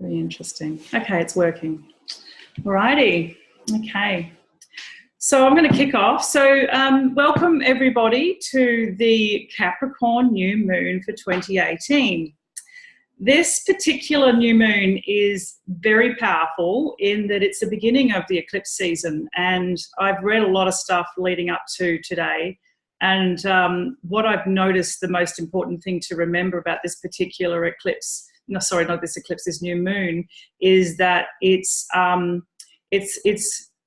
Very interesting. Okay, it's working. Alrighty. Okay. So I'm going to kick off. So welcome everybody to the Capricorn new moon for 2018. This particular new moon is very powerful in that it's the beginning of the eclipse season, and I've read a lot of stuff leading up to today. And what I've noticed, the most important thing to remember about this particular eclipse, no, sorry, not this eclipse, this new moon, is that it's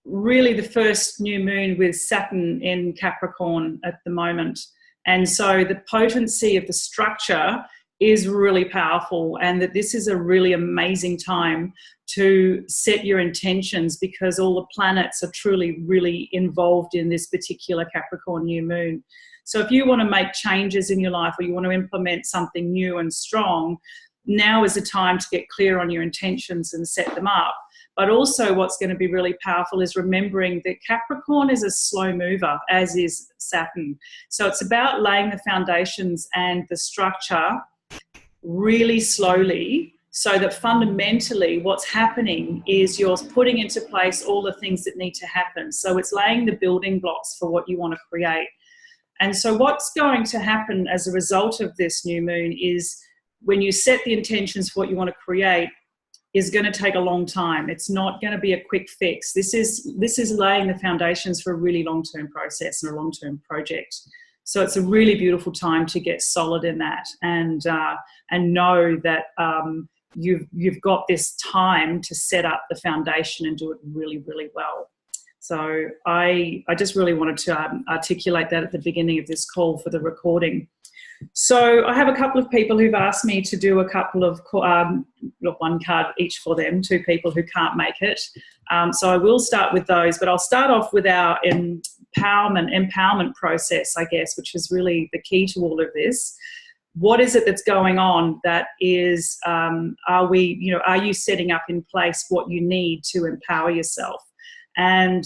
really the first new moon with Saturn in Capricorn at the moment. And so the potency of the structure is really powerful, and that this is a really amazing time to set your intentions, because all the planets are truly really involved in this particular Capricorn new moon. So if you want to make changes in your life, or you want to implement something new and strong, now is the time to get clear on your intentions and set them up. But also what's going to be really powerful is remembering that Capricorn is a slow mover, as is Saturn. So it's about laying the foundations and the structure really slowly, so that fundamentally what's happening is you're putting into place all the things that need to happen. So it's laying the building blocks for what you want to create. And so what's going to happen as a result of this new moon is, when you set the intentions for what you want to create, is going to take a long time. It's not going to be a quick fix. This is laying the foundations for a really long-term process and a long-term project. So it's a really beautiful time to get solid in that, and know that you've got this time to set up the foundation and do it really, really well. So I just really wanted to articulate that at the beginning of this call for the recording. So I have a couple of people who've asked me to do a couple of, one card each for them, two people who can't make it. So I will start with those, but I'll start off with our empowerment process, I guess, which is really the key to all of this. What is it that's going on that is, are you setting up in place what you need to empower yourself? And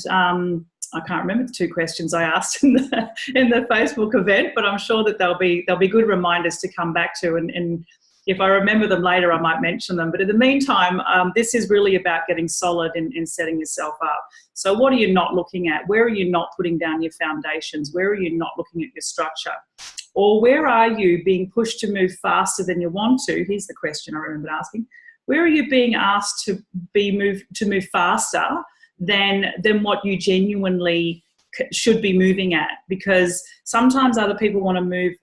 I can't remember the two questions I asked in the Facebook event, but I'm sure that they'll be good reminders to come back to, and if I remember them later, I might mention them. But in the meantime, this is really about getting solid in setting yourself up. So what are you not looking at? Where are you not putting down your foundations? Where are you not looking at your structure? Or where are you being pushed to move faster than you want to? Here's the question I remember asking. Where are you being asked to move faster than what you genuinely should be moving at? Because sometimes other people want to move,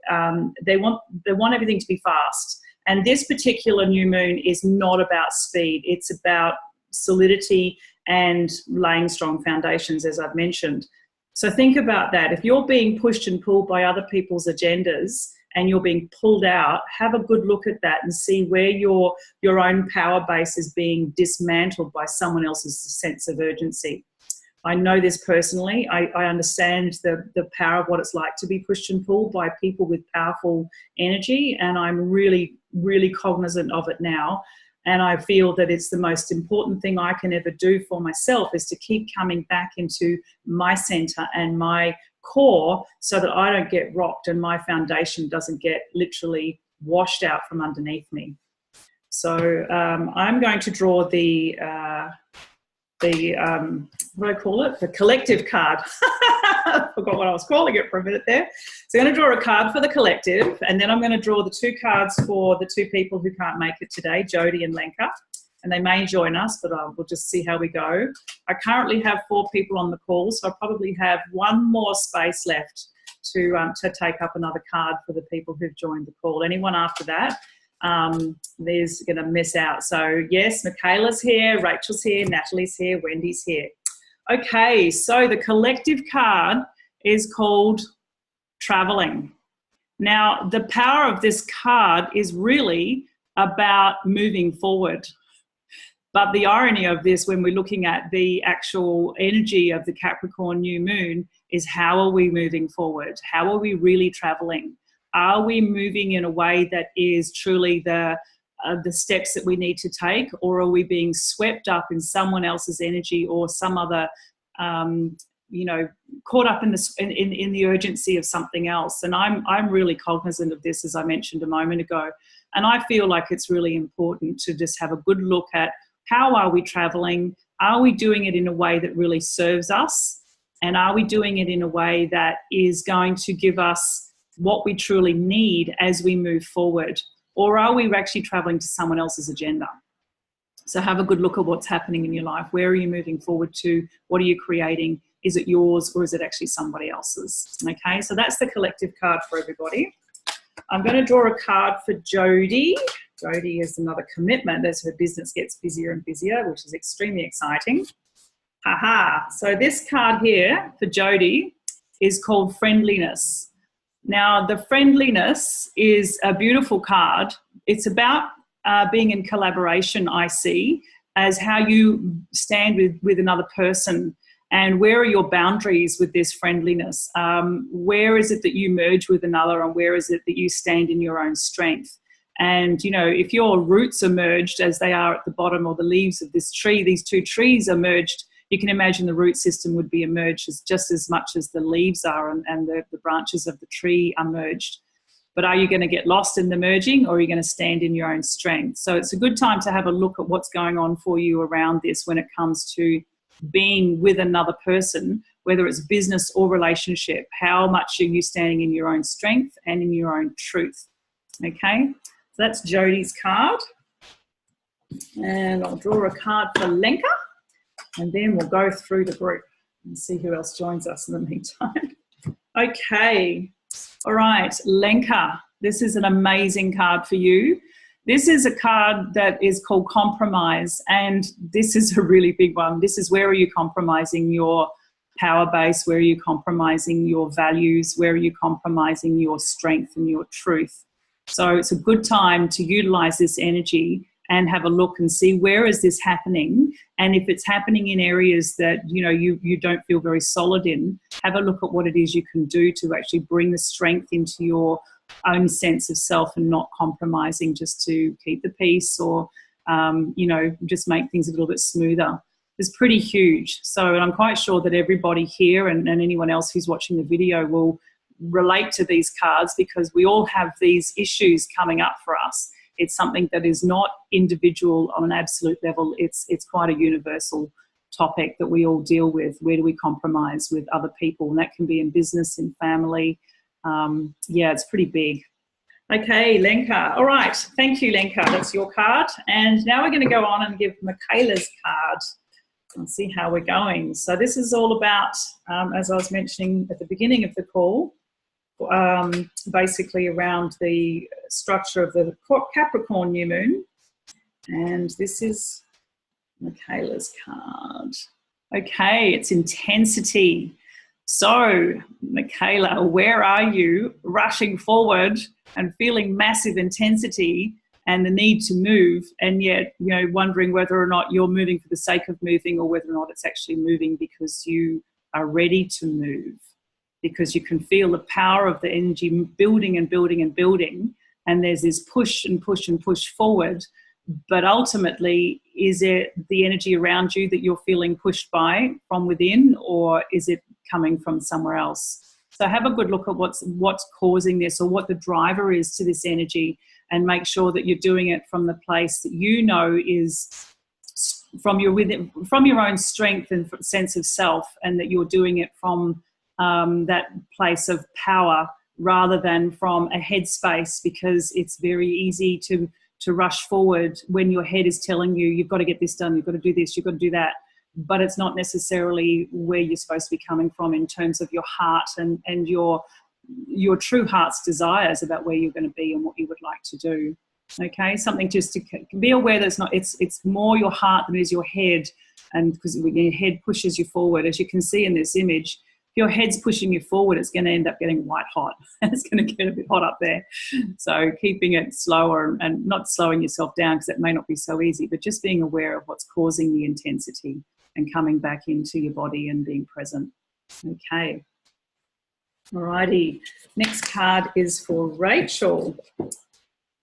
they want everything to be fast. And this particular new moon is not about speed. It's about solidity and laying strong foundations, as I've mentioned. So think about that. If you're being pushed and pulled by other people's agendas and you're being pulled out, have a good look at that and see where your own power base is being dismantled by someone else's sense of urgency. I know this personally. I understand the power of what it's like to be pushed and pulled by people with powerful energy, and I'm really, really cognizant of it now. And I feel that it's the most important thing I can ever do for myself, is to keep coming back into my center and my core, so that I don't get rocked and my foundation doesn't get literally washed out from underneath me. So I'm going to draw the what do I call it? The collective card. I forgot what I was calling it for a minute there. So I'm going to draw a card for the collective, and then I'm going to draw the two cards for the two people who can't make it today, Jody and Lenka. And they may join us, but we'll just see how we go. I currently have 4 people on the call, so I probably have one more space left to take up another card for the people who've joined the call. Anyone after that, there's going to miss out. So yes, Michaela's here, Rachel's here, Natalie's here, Wendy's here. Okay, so the collective card is called Traveling. Now, the power of this card is really about moving forward. But the irony of this, when we're looking at the actual energy of the Capricorn new moon, is how are we moving forward? How are we really traveling? Are we moving in a way that is truly the steps that we need to take, or are we being swept up in someone else's energy or some other, caught up in the urgency of something else? And I'm really cognizant of this, as I mentioned a moment ago. And I feel like it's really important to just have a good look at how are we traveling? Are we doing it in a way that really serves us? And are we doing it in a way that is going to give us what we truly need as we move forward? Or are we actually traveling to someone else's agenda? So have a good look at what's happening in your life. Where are you moving forward to? What are you creating? Is it yours or is it actually somebody else's? Okay, so that's the collective card for everybody. I'm going to draw a card for Jody. Jody is another commitment as her business gets busier and busier, which is extremely exciting. Haha. So this card here for Jody is called Friendliness. Now, the friendliness is a beautiful card. It's about being in collaboration, I see, as how you stand with another person. And where are your boundaries with this friendliness? Where is it that you merge with another, and where is it that you stand in your own strength? And, you know, if your roots are merged as they are at the bottom, or the leaves of this tree, these two trees are merged, you can imagine the root system would be emerged just as much as the leaves are, and the branches of the tree are merged. But are you going to get lost in the merging, or are you going to stand in your own strength? So it's a good time to have a look at what's going on for you around this when it comes to being with another person, whether it's business or relationship. How much are you standing in your own strength and in your own truth? Okay, so that's Jody's card. And I'll draw a card for Lenka, and then we'll go through the group and see who else joins us in the meantime. Okay, all right, Lenka, this is an amazing card for you. This is a card that is called compromise, and this is a really big one. This is, where are you compromising your power base? Where are you compromising your values? Where are you compromising your strength and your truth? So it's a good time to utilize this energy and have a look and see, where is this happening? And if it's happening in areas that, you know, you don't feel very solid in, have a look at what it is you can do to actually bring the strength into your own sense of self, and not compromising just to keep the peace, or you know, just make things a little bit smoother. It's pretty huge. So I'm quite sure that everybody here and anyone else who's watching the video will relate to these cards, because we all have these issues coming up for us. It's something that is not individual on an absolute level. It's quite a universal topic that we all deal with. Where do we compromise with other people? And that can be in business, in family. Yeah, it's pretty big. Okay, Lenka. All right. Thank you, Lenka. That's your card. And now we're going to go on and give Michaela's card and see how we're going. So this is all about, as I was mentioning at the beginning of the call, basically around the structure of the Capricorn new moon. And this is Michaela's card. Okay, it's intensity. So, Michaela, where are you rushing forward and feeling massive intensity and the need to move, and yet, you know, wondering whether or not you're moving for the sake of moving, or whether or not it's actually moving because you are ready to move, because you can feel the power of the energy building and building and building, and there's this push and push and push forward. But ultimately, is it the energy around you that you're feeling pushed by from within, or is it coming from somewhere else? So have a good look at what's causing this, or what the driver is to this energy, and make sure that you're doing it from the place that you know is from your own strength and sense of self, and that you're doing it from that place of power rather than from a headspace, because it's very easy to rush forward when your head is telling you, you've got to get this done, you've got to do this, you've got to do that. But it's not necessarily where you're supposed to be coming from in terms of your heart and your true heart's desires about where you're going to be and what you would like to do. Okay, something just to be aware that it's more your heart than it is your head, and because your head pushes you forward, as you can see in this image. If your head's pushing you forward, it's going to end up getting white hot. It's going to get a bit hot up there. So keeping it slower and not slowing yourself down, because it may not be so easy, but just being aware of what's causing the intensity and coming back into your body and being present. Okay. Alrighty. Next card is for Rachel.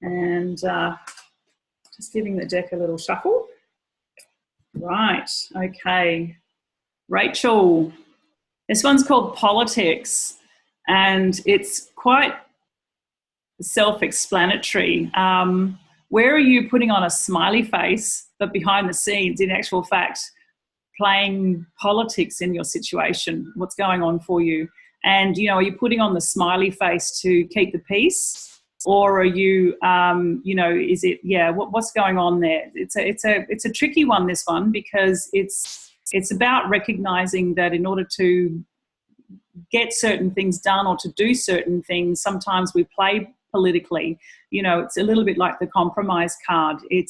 And just giving the deck a little shuffle. Right. Okay. Rachel. This one's called Politics, and it's quite self-explanatory. Where are you putting on a smiley face, but behind the scenes, in actual fact, playing politics in your situation? What's going on for you? And, you know, are you putting on the smiley face to keep the peace? Or are you, you know, is it, what's going on there? It's a tricky one, this one, because it's about recognizing that in order to get certain things done or to do certain things, sometimes we play politically. You know, it's a little bit like the compromise card. It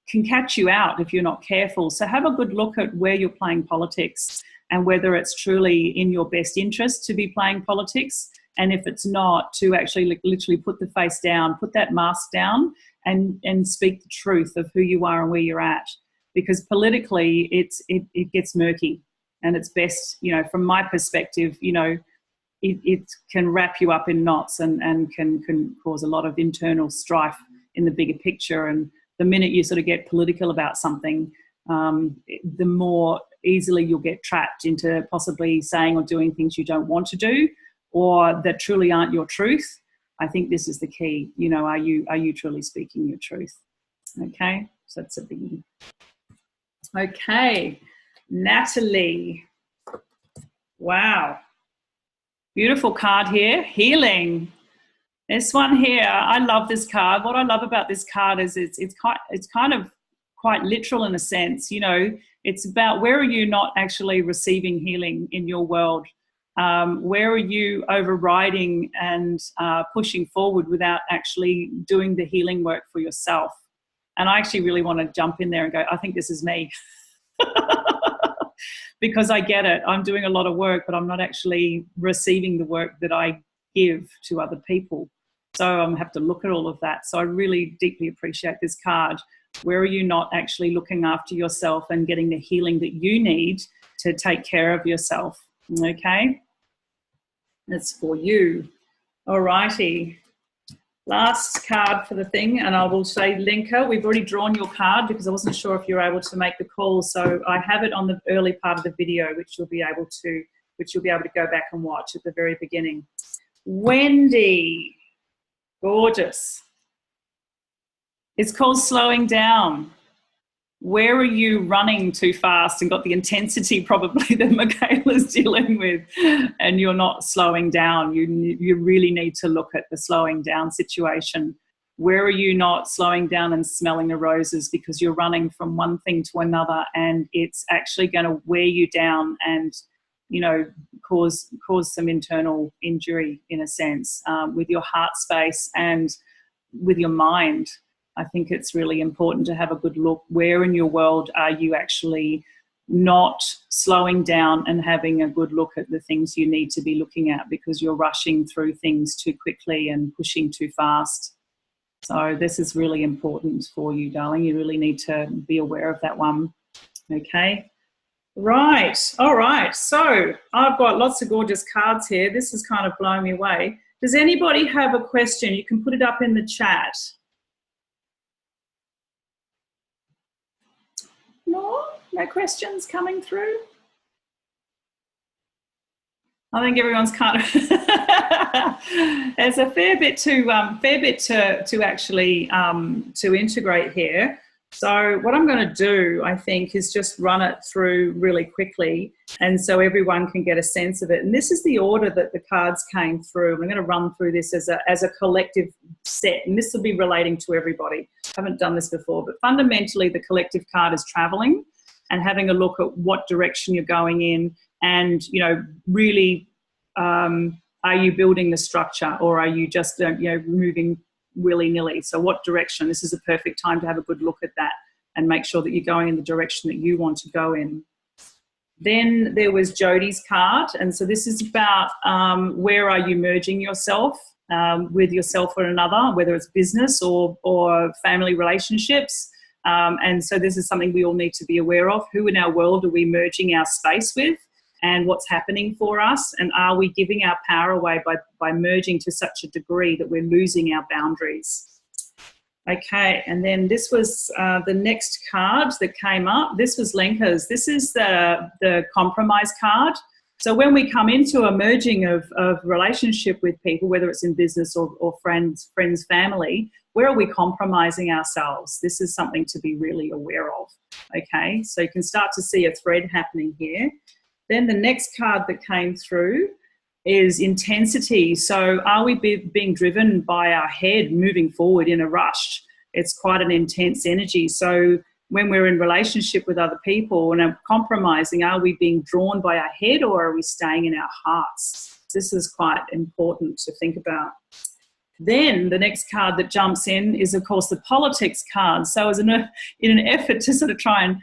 can catch you out if you're not careful. So have a good look at where you're playing politics and whether it's truly in your best interest to be playing politics. And if it's not, to actually literally put the face down, put that mask down and speak the truth of who you are and where you're at. Because politically it gets murky, and it's best, you know, from my perspective, you know, it can wrap you up in knots and can cause a lot of internal strife in the bigger picture. And the minute you sort of get political about something, the more easily you'll get trapped into possibly saying or doing things you don't want to do or that truly aren't your truth. I think this is the key. You know, are you truly speaking your truth? Okay, so that's a biggie. Okay, Natalie. Wow. Beautiful card here, healing. This one here, I love this card. What I love about this card is it's kind of quite literal in a sense. You know, it's about where are you not actually receiving healing in your world? Where are you overriding and pushing forward without actually doing the healing work for yourself? And I actually really want to jump in there and go, I think this is me. Because I get it. I'm doing a lot of work, but I'm not actually receiving the work that I give to other people. So I have to look at all of that. So I really deeply appreciate this card. Where are you not actually looking after yourself and getting the healing that you need to take care of yourself? Okay? That's for you. All righty. Last card for the thing, and I will say, Lenka, we've already drawn your card because I wasn't sure if you're able to make the call. So I have it on the early part of the video, which you'll be able to go back and watch at the very beginning. Wendy, gorgeous. It's called slowing down. Where are you running too fast and got the intensity probably that Michaela's dealing with, and you're not slowing down? You really need to look at the slowing down situation. Where are you not slowing down and smelling the roses because you're running from one thing to another and it's actually going to wear you down and, you know, cause some internal injury in a sense with your heart space and with your mind. I think it's really important to have a good look. Where in your world are you actually not slowing down and having a good look at the things you need to be looking at because you're rushing through things too quickly and pushing too fast. So this is really important for you, darling. You really need to be aware of that one. Okay. Right. All right. So I've got lots of gorgeous cards here. This has kind of blown me away. Does anybody have a question? You can put it up in the chat. No questions coming through. I think everyone's kind of there's a fair bit to actually to integrate here. So what I'm going to do, I think, is just run it through really quickly, and so everyone can get a sense of it. And this is the order that the cards came through. I'm going to run through this as a collective set, and this will be relating to everybody. I haven't done this before, but fundamentally the collective card is traveling and having a look at what direction you're going in, and, you know, really are you building the structure or are you just moving willy-nilly? So what direction? This is a perfect time to have a good look at that and make sure that you're going in the direction that you want to go in. Then there was Jodie's card, and so this is about where are you merging yourself with yourself or another, whether it's business or family relationships. And so this is something we all need to be aware of. Who in our world are we merging our space with, and what's happening for us? And are we giving our power away by merging to such a degree that we're losing our boundaries? Okay, and then this was the next card that came up. This was Lenka's. This is the compromise card. So when we come into a merging of relationship with people, whether it's in business or friends, family, where are we compromising ourselves? This is something to be really aware of, okay? So you can start to see a thread happening here. Then the next card that came through is intensity. So are we being driven by our head moving forward in a rush? It's quite an intense energy. So when we're in relationship with other people and are compromising, are we being drawn by our head or are we staying in our hearts? This is quite important to think about. Then the next card that jumps in is, of course, the politics card. So in an effort to sort of try and,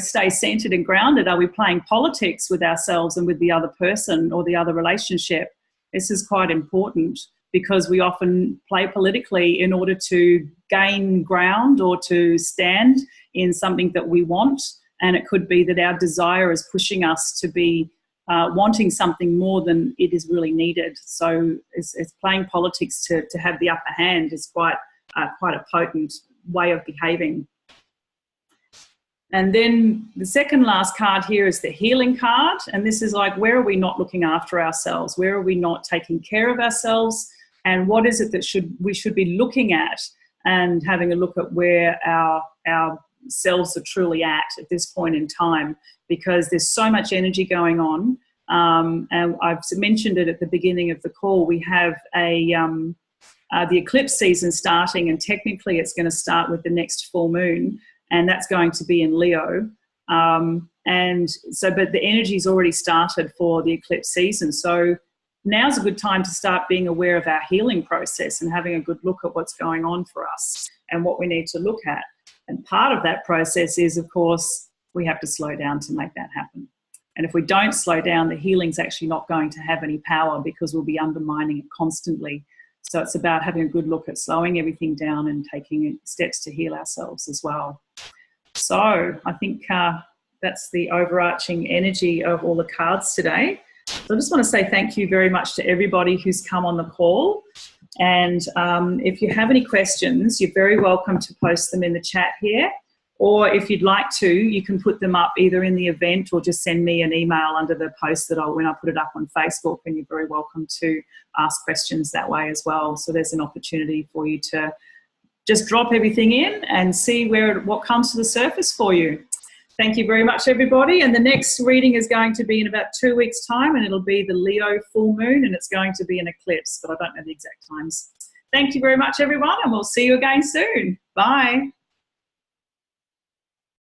stay centered and grounded, are we playing politics with ourselves and with the other person or the other relationship? This is quite important because we often play politically in order to gain ground or to stand in something that we want. And it could be that our desire is pushing us to be wanting something more than it is really needed. So it's playing politics to have the upper hand is quite a potent way of behaving. And then the second last card here is the healing card. And this is like, where are we not looking after ourselves? Where are we not taking care of ourselves? And what is it that we should be looking at and having a look at where our selves are truly at this point in time, because there's so much energy going on. And I've mentioned it at the beginning of the call. We have the eclipse season starting, and technically it's going to start with the next full moon, and that's going to be in Leo. And so, but the energy's already started for the eclipse season. So now's a good time to start being aware of our healing process and having a good look at what's going on for us and what we need to look at. And part of that process is, of course, we have to slow down to make that happen. And if we don't slow down, the healing's actually not going to have any power because we'll be undermining it constantly. So it's about having a good look at slowing everything down and taking steps to heal ourselves as well. So I think that's the overarching energy of all the cards today. So I just want to say thank you very much to everybody who's come on the call. And if you have any questions, you're very welcome to post them in the chat here. Or if you'd like to, you can put them up either in the event or just send me an email under the post when I put it up on Facebook, and you're very welcome to ask questions that way as well. So there's an opportunity for you to just drop everything in and see what comes to the surface for you. Thank you very much, everybody. And the next reading is going to be in about 2 weeks' time, and it'll be the Leo full moon, and it's going to be an eclipse, but I don't know the exact times. Thank you very much, everyone, and we'll see you again soon. Bye.